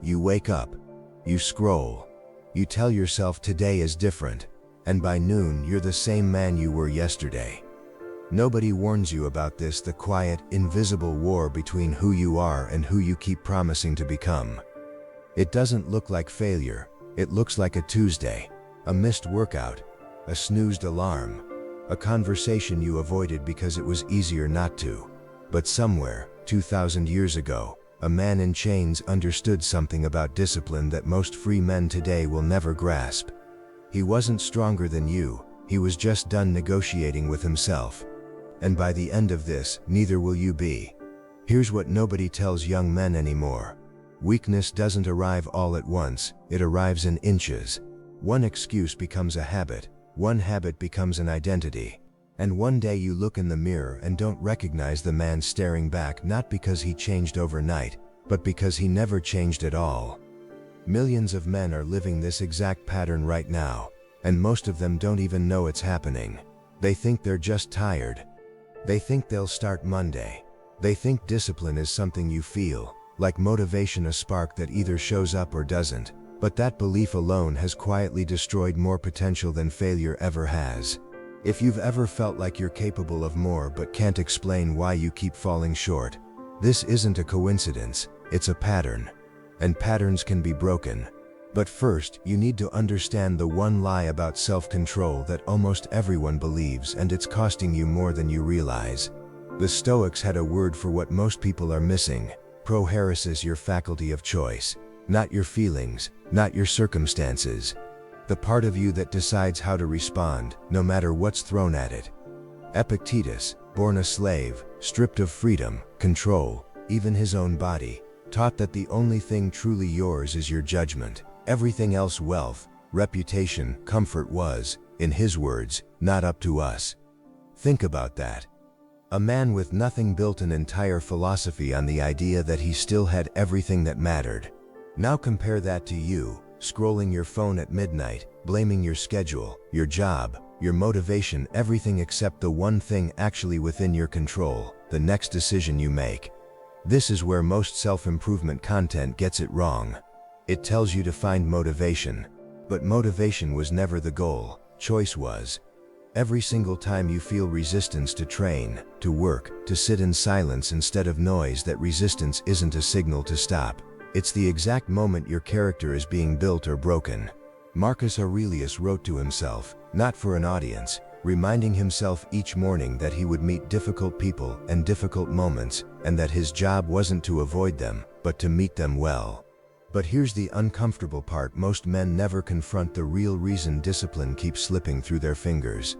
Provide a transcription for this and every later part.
You wake up. You scroll. You tell yourself today is different. And by noon, you're the same man you were yesterday. Nobody warns you about this, the quiet, invisible war between who you are and who you keep promising to become. It doesn't look like failure. It looks like a Tuesday, a missed workout, a snoozed alarm, a conversation you avoided because it was easier not to. But somewhere, 2,000 years ago, a man in chains understood something about discipline that most free men today will never grasp. He wasn't stronger than you, he was just done negotiating with himself. And by the end of this, neither will you be. Here's what nobody tells young men anymore. Weakness doesn't arrive all at once, it arrives in inches. One excuse becomes a habit, one habit becomes an identity. And one day you look in the mirror and don't recognize the man staring back, not because he changed overnight, but because he never changed at all. Millions of men are living this exact pattern right now, and most of them don't even know it's happening. They think they're just tired. They think they'll start Monday. They think discipline is something you feel, like motivation, a spark that either shows up or doesn't. But that belief alone has quietly destroyed more potential than failure ever has. If you've ever felt like you're capable of more but can't explain why you keep falling short, this isn't a coincidence, it's a pattern. And patterns can be broken. But first, you need to understand the one lie about self-control that almost everyone believes, and it's costing you more than you realize. The Stoics had a word for what most people are missing. Prohairesis, your faculty of choice. Not your feelings, not your circumstances. The part of you that decides how to respond, no matter what's thrown at it. Epictetus, born a slave, stripped of freedom, control, even his own body, taught that the only thing truly yours is your judgment. Everything else, wealth, reputation, comfort, was, in his words, not up to us. Think about that. A man with nothing built an entire philosophy on the idea that he still had everything that mattered. Now compare that to you, scrolling your phone at midnight, blaming your schedule, your job, your motivation, everything except the one thing actually within your control, the next decision you make. This is where most self-improvement content gets it wrong. It tells you to find motivation. But motivation was never the goal, choice was. Every single time you feel resistance to train, to work, to sit in silence instead of noise, that resistance isn't a signal to stop. It's the exact moment your character is being built or broken. Marcus Aurelius wrote to himself, not for an audience, reminding himself each morning that he would meet difficult people and difficult moments, and that his job wasn't to avoid them, but to meet them well. But here's the uncomfortable part: most men never confront the real reason discipline keeps slipping through their fingers.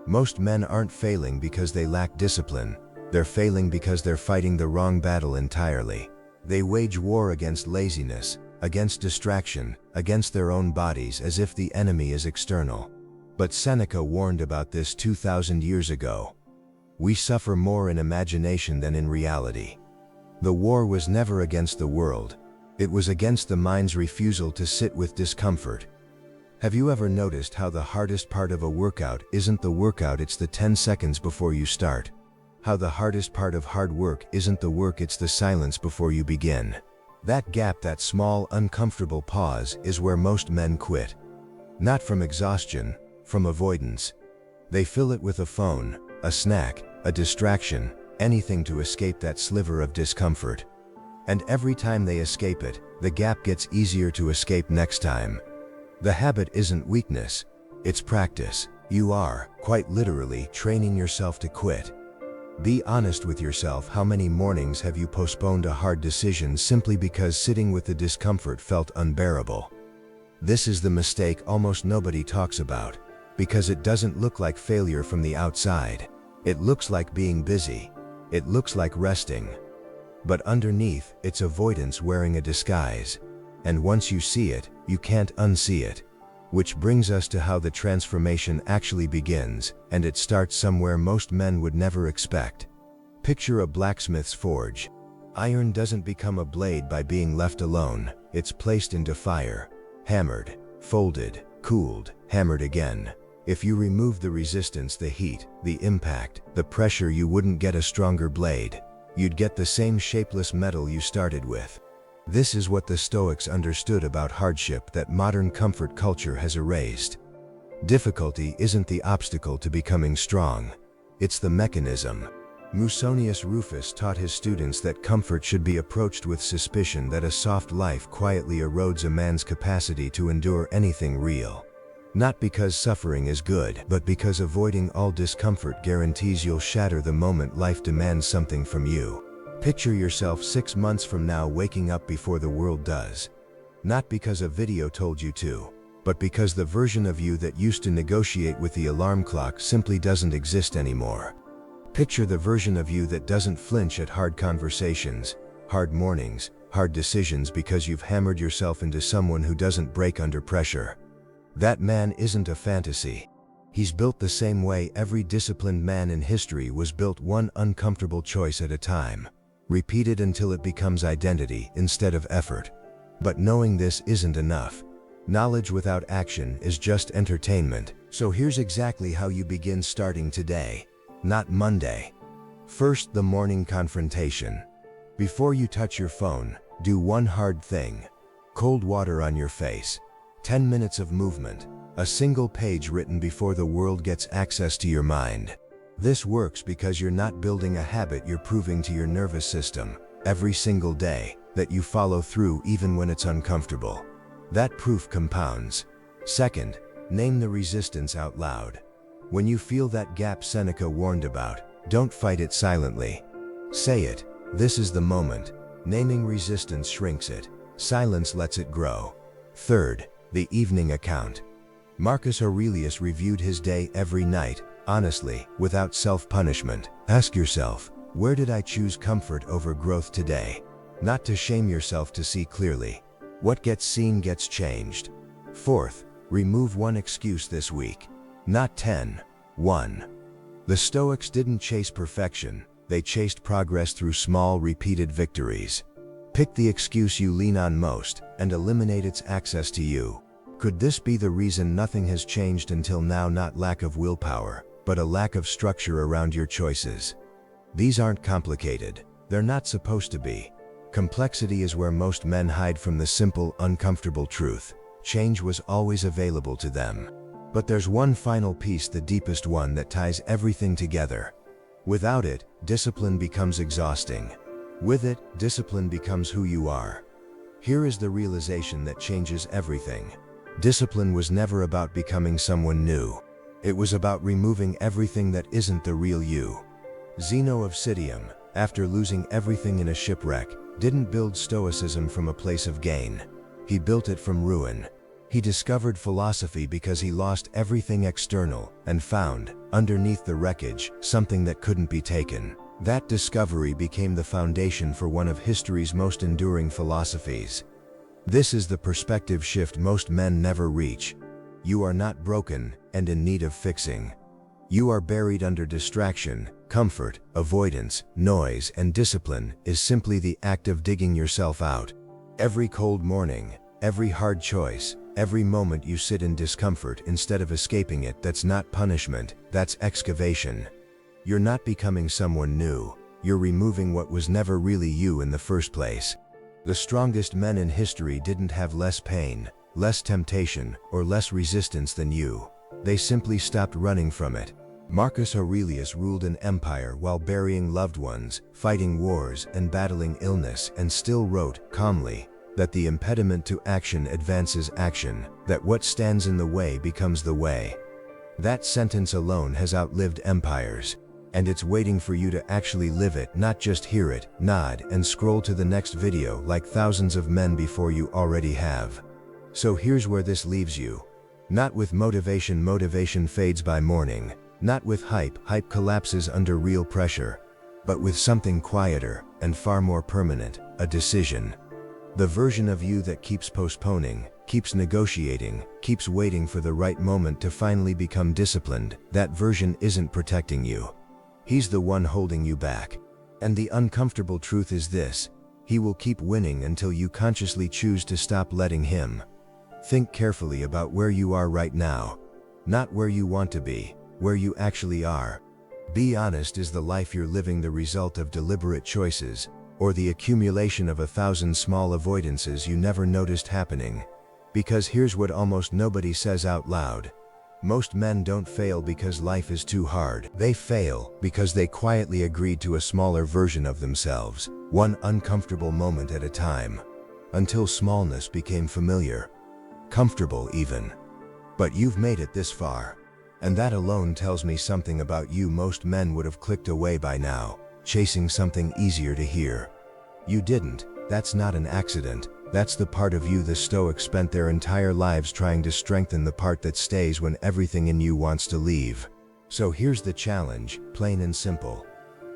Most men aren't failing because they lack discipline. They're failing because they're fighting the wrong battle entirely. They wage war against laziness, against distraction, against their own bodies, as if the enemy is external. But Seneca warned about this 2,000 years ago. We suffer more in imagination than in reality. The war was never against the world. It was against the mind's refusal to sit with discomfort. Have you ever noticed how the hardest part of a workout isn't the workout, it's the 10 seconds before you start? How the hardest part of hard work isn't the work, it's the silence before you begin. That gap, that small, uncomfortable pause, is where most men quit. Not from exhaustion, from avoidance. They fill it with a phone, a snack, a distraction, anything to escape that sliver of discomfort. And every time they escape it, the gap gets easier to escape next time. The habit isn't weakness, it's practice. You are, quite literally, training yourself to quit. Be honest with yourself. How many mornings have you postponed a hard decision simply because sitting with the discomfort felt unbearable? This is the mistake almost nobody talks about, because it doesn't look like failure from the outside. It looks like being busy. It looks like resting. But underneath, it's avoidance wearing a disguise. And once you see it, you can't unsee it. Which brings us to how the transformation actually begins, and it starts somewhere most men would never expect. Picture a blacksmith's forge. Iron doesn't become a blade by being left alone. It's placed into fire, hammered, folded, cooled, hammered again. If you remove the resistance, the heat, the impact, the pressure, you wouldn't get a stronger blade. You'd get the same shapeless metal you started with. This is what the Stoics understood about hardship that modern comfort culture has erased. Difficulty isn't the obstacle to becoming strong. It's the mechanism. Musonius Rufus taught his students that comfort should be approached with suspicion that a soft life quietly erodes a man's capacity to endure anything real. Not because suffering is good, but because avoiding all discomfort guarantees you'll shatter the moment life demands something from you. Picture yourself 6 months from now waking up before the world does. Not because a video told you to, but because the version of you that used to negotiate with the alarm clock simply doesn't exist anymore. Picture the version of you that doesn't flinch at hard conversations, hard mornings, hard decisions because you've hammered yourself into someone who doesn't break under pressure. That man isn't a fantasy. He's built the same way every disciplined man in history was built, one uncomfortable choice at a time, repeated until it becomes identity instead of effort. But knowing this isn't enough. Knowledge without action is just entertainment. So here's exactly how you begin starting today, not Monday. First, the morning confrontation. Before you touch your phone, do one hard thing. Cold water on your face. 10 minutes of movement. A single page written before the world gets access to your mind. This works because you're not building a habit, you're proving to your nervous system, every single day, that you follow through even when it's uncomfortable. That proof compounds. Second, name the resistance out loud. When you feel that gap Seneca warned about, don't fight it silently. Say it. This is the moment. Naming resistance shrinks it. Silence lets it grow. Third, the evening account. Marcus Aurelius reviewed his day every night, honestly, without self-punishment. Ask yourself, where did I choose comfort over growth today? Not to shame yourself, to see clearly. What gets seen gets changed. Fourth, remove one excuse this week. Not 10. 1. The Stoics didn't chase perfection, they chased progress through small, repeated victories. Pick the excuse you lean on most, and eliminate its access to you. Could this be the reason nothing has changed until now? Not lack of willpower, but a lack of structure around your choices. These aren't complicated. They're not supposed to be. Complexity is where most men hide from the simple, uncomfortable truth. Change was always available to them. But there's one final piece, the deepest one, that ties everything together. Without it, discipline becomes exhausting. With it, discipline becomes who you are. Here is the realization that changes everything. Discipline was never about becoming someone new. It was about removing everything that isn't the real you. Zeno of Citium, after losing everything in a shipwreck, didn't build Stoicism from a place of gain. He built it from ruin. He discovered philosophy because he lost everything external and found, underneath the wreckage, something that couldn't be taken. That discovery became the foundation for one of history's most enduring philosophies. This is the perspective shift most men never reach. You are not broken and in need of fixing. You are buried under distraction, comfort, avoidance, noise, and discipline is simply the act of digging yourself out. Every cold morning, every hard choice, every moment you sit in discomfort instead of escaping it, that's not punishment, that's excavation. You're not becoming someone new, you're removing what was never really you in the first place. The strongest men in history didn't have less pain, less temptation, or less resistance than you. They simply stopped running from it. Marcus Aurelius ruled an empire while burying loved ones, fighting wars, and battling illness, and still wrote, calmly, that the impediment to action advances action, that what stands in the way becomes the way. That sentence alone has outlived empires. And it's waiting for you to actually live it, not just hear it, nod, and scroll to the next video like thousands of men before you already have. So here's where this leaves you. Not with motivation, motivation fades by morning. Not with hype, hype collapses under real pressure. But with something quieter and far more permanent, a decision. The version of you that keeps postponing, keeps negotiating, keeps waiting for the right moment to finally become disciplined, that version isn't protecting you. He's the one holding you back. And the uncomfortable truth is this: he will keep winning until you consciously choose to stop letting him. Think carefully about where you are right now. Not where you want to be, where you actually are. Be honest, is the life you're living the result of deliberate choices, or the accumulation of 1,000 small avoidances you never noticed happening. Because here's what almost nobody says out loud. Most men don't fail because life is too hard. They fail because they quietly agreed to a smaller version of themselves, one uncomfortable moment at a time, until smallness became familiar, comfortable even. But you've made it this far, and that alone tells me something about you. Most men would have clicked away by now, chasing something easier to hear. You didn't. That's not an accident. That's the part of you the Stoics spent their entire lives trying to strengthen, the part that stays when everything in you wants to leave. So here's the challenge, plain and simple.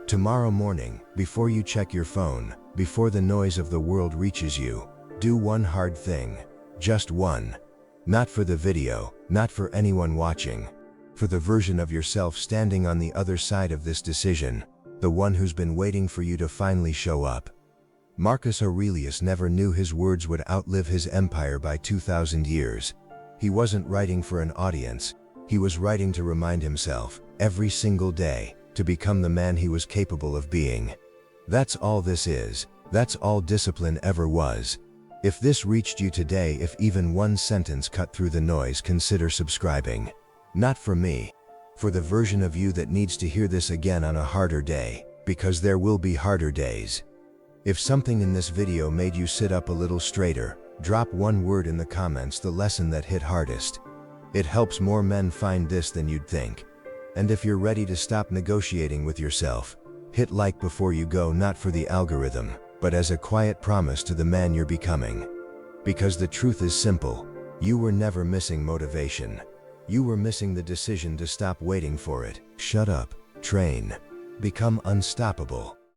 Tomorrow morning, before you check your phone, before the noise of the world reaches you, do one hard thing. Just one. Not for the video, not for anyone watching. For the version of yourself standing on the other side of this decision, the one who's been waiting for you to finally show up. Marcus Aurelius never knew his words would outlive his empire by 2,000 years. He wasn't writing for an audience. He was writing to remind himself, every single day, to become the man he was capable of being. That's all this is. That's all discipline ever was. If this reached you today, if even one sentence cut through the noise, consider subscribing. Not for me. For the version of you that needs to hear this again on a harder day, because there will be harder days. If something in this video made you sit up a little straighter, drop one word in the comments, the lesson that hit hardest. It helps more men find this than you'd think. And if you're ready to stop negotiating with yourself, hit like before you go, not for the algorithm, but as a quiet promise to the man you're becoming. Because the truth is simple, you were never missing motivation. You were missing the decision to stop waiting for it. Shut up, train, become unstoppable.